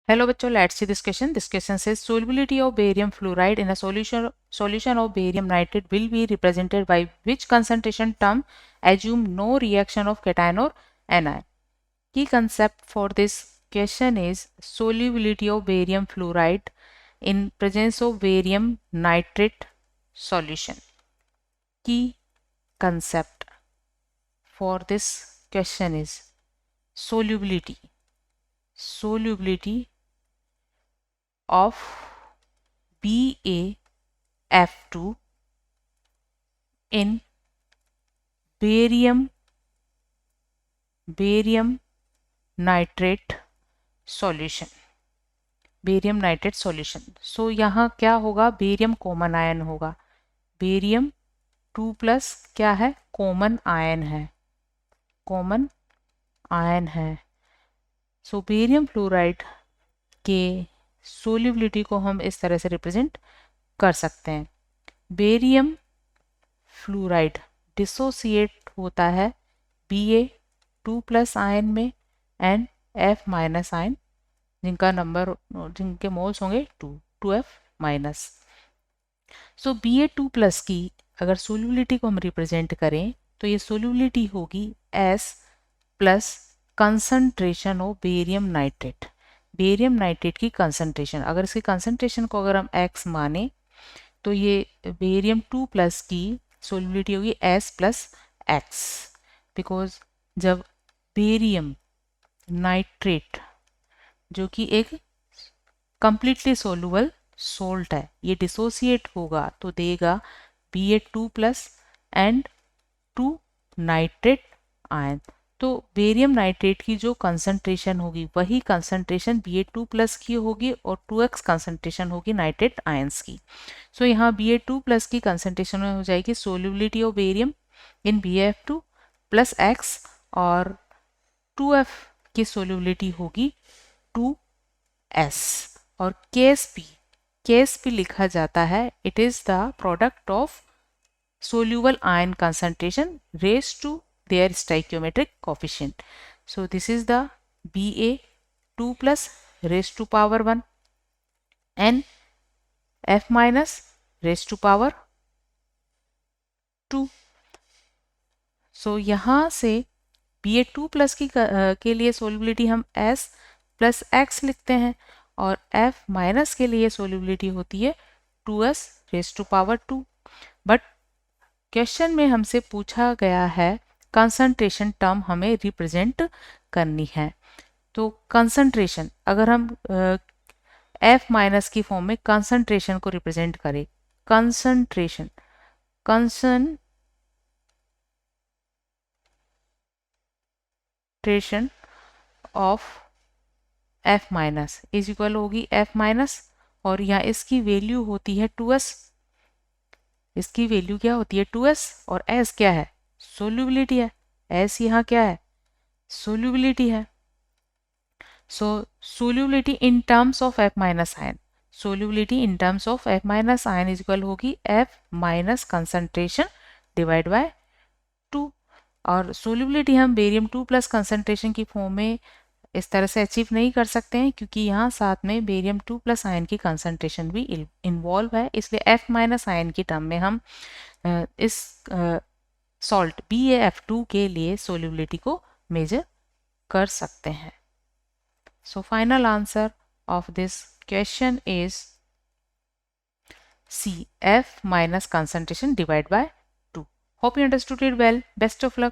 Hello बच्चों, let's see this question. This question says solubility of barium fluoride in a solution of barium nitrate will be represented by which concentration term? Assume no reaction of cation or anion. Key concept for this question is solubility of barium fluoride in presence of barium nitrate solution. Key concept for this question is solubility of BaF2 in barium nitrate solution. सो यहाँ क्या होगा? Barium common ion होगा. Barium 2 plus क्या है? Common ion है. सो barium fluoride के solubility को हम इस तरह से रिप्रेजेंट कर सकते हैं. बेरियम फ्लोराइड डिसोसिएट होता है Ba2 प्लस आयन में एंड F माइनस आयन जिनके मोल्स होंगे 2F माइनस. सो Ba2 प्लस की अगर सोल्युबिलिटी को हम रिप्रेजेंट करें तो ये सोल्युबिलिटी होगी S plus concentration of barium nitrate की कंसंट्रेशन. अगर इसकी कंसंट्रेशन को अगर हम X माने तो ये बेरियम 2 प्लस की सोल्युबिलिटी होगी S प्लस X. बिकॉज जब बेरियम नाइट्रेट जो कि एक कंप्लीटली सोलुबल सोल्ट है, ये डिसोसिएट होगा तो देगा Ba2 plus and 2 nitrate ion. तो बेरियम नाइट्रेट की जो कंसंट्रेशन होगी वही कंसंट्रेशन Ba2 प्लस की होगी और 2x कंसंट्रेशन होगी नाइट्रेट आयंस की. सो यहाँ Ba2 प्लस की कंसंट्रेशन हो जाएगी solubility of barium in BaF2 plus x और 2F की सोल्युबिलिटी होगी 2s. और KSP लिखा जाता है, it is the product of soluble ion concentration raised to their stoichiometric coefficient. So this is the Ba2 plus raised to power 1 and F minus raised to power 2. So यहाँ से Ba2 plus के लिए solubility हम S plus X लिखते हैं और F minus के लिए सोल्युबिलिटी होती है 2s raise to power 2. But question में हमसे पूछा गया है कंसंट्रेशन टर्म हमें रिप्रेजेंट करनी है. तो कंसंट्रेशन अगर हम F माइनस की फॉर्म में कंसंट्रेशन को रिप्रेजेंट करें, concentration of F minus is equal होगी F माइनस और यहाँ इसकी वैल्यू होती है 2s. इसकी वैल्यू क्या होती है? 2s और s क्या है? सोल्युबिलिटी है. s यहाँ क्या है? सोल्युबिलिटी है. So solubility in terms of F minus ion, solubility in terms of F minus ion is equal होगी F minus concentration divide by 2. और सोल्युबिलिटी हम बेरियम 2 प्लस कंसंट्रेशन की फॉर्म में इस तरह से अचीव नहीं कर सकते हैं क्योंकि यहाँ साथ में बेरियम 2 प्लस आयन की कंसंट्रेशन भी इन्वॉल्व है. इसलिए F माइनस आयन की टर्म में हम इस सॉल्ट BaF2 के लिए सोल्युबिलिटी को मेजर कर सकते हैं. So final answer of this question is C, F minus concentration divided by 2. Hope you understood it well. Best of luck.